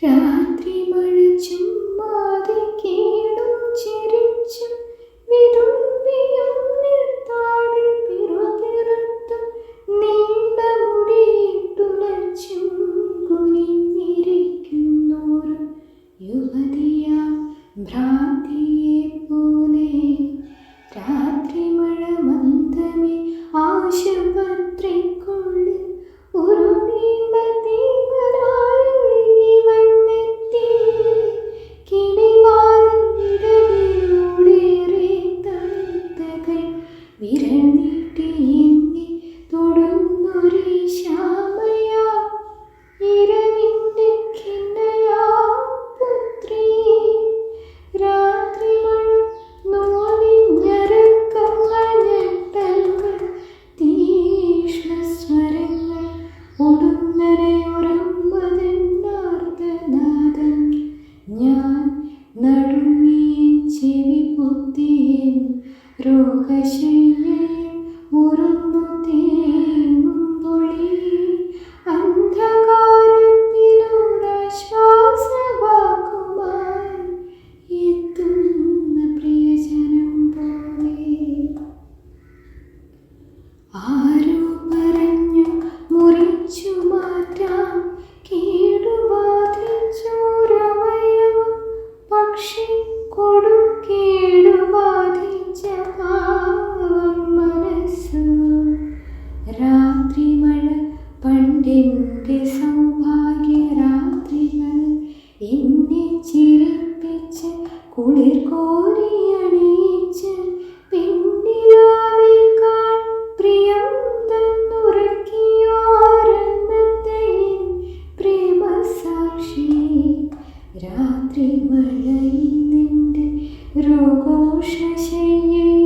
രാത്രി മഴ ചുമ്മാതെ കേടും ചിരിച്ചും വിതുമ്പിയും നിർത്താതെ പിറുപിറുത്തും നീണ്ട മുടിയിട്ടുലച്ചും കുനിഞ്ഞിരിക്കുന്നോരും യുവതിയാം ഭ്രാന്തിയെ പോലെ. രാത്രി മഴ മന്ദമേ ആശുപത്രിക്കുള്ളിൽ ഒരു നീണ്ട തീവനായൊഴുകി വന്നെത്തി. കിളിവാതിലിടവിലൂടേറെ തണുത്തകൾ വിരൽ നീട്ടി എന്നെ തൊടുന്നൊരു ശ്യാമയാ ഇരവിൻ്റെ കിന്നയാ പുത്രി. രാത്രി മഴ നോവിഞ്ഞരക്കങ്ങൾ ഞെട്ടൽകൾ തീക്ഷ്ണ സ്വരങ്ങൾ ഒടുന്നരയൊരമ്പതെന്നാർത്തനാദം. ഞാൻ നടുങ്ങിയൻ ചെവി പൊത്തിയൻ രോഗശയ്യയിൽ ഉറുമ്പു തേങ്ങുമ്പൊഴി. അന്ധകാരത്തിലൂടെ ശ്വാസവാക്കുമായി എത്തുന്ന പ്രിയജനം പോലെ. ആരോ പറഞ്ഞു മുറിച്ചു മാറ്റാം കേടുബാധിച്ചോരവയവം. പക്ഷി കൊടുക്കേടുബാധിച്ച പാവം മനസ്സ്. രാത്രി മഴ പണ്ടെൻ്റെ സൗഭാഗ്യരാത്രികൾ എന്നെ ചിരിപ്പിച്ച് കുളിർ കോരിയണിയിച്ച് പെണ്ണിലാവേക്കാൾ പ്രിയം തന്നുറക്കിയോരന്നത്തെ പ്രേമസാക്ഷി. രാത്രി മഴയിൽ നിന്റെ രോഗോഷശയ്യയിൽ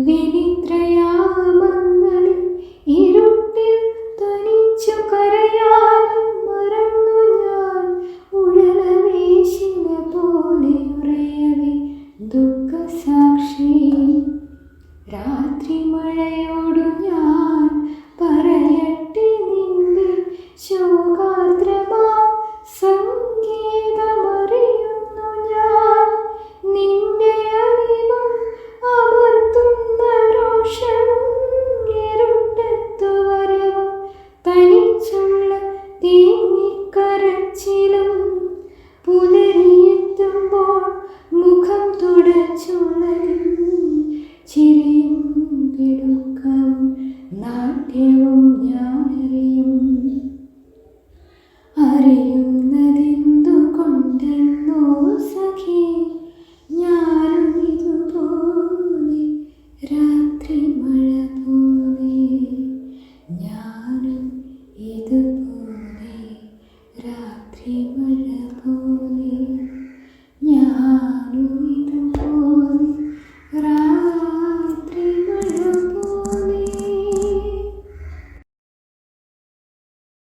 വിനിദ്രയാമങ്ങളിൽ ഇരുട്ടിൽ തനിച്ചു കരയാനും മറന്നു ഞാൻ ഉഴലവേശിന പോലെ ഉറയവേ ദുഃഖസാക്ഷി. രാത്രി മഴയോടു ഞാൻ പറയട്ടെ നിന്റെ ശോകാർദ്രമാ സംഗീതമറിയുന്നു ഞാൻ. നിന്റെ അലിവും അമർത്തുന്ന രോഷവും ഇരുട്ടത്തു വരവും തനിച്ചുള്ള തേങ്ങിക്കരച്ചിലും പുലരിയെത്തുമ്പോൾ മുഖം തുടച്ചുള്ള ചിരിയും കെടും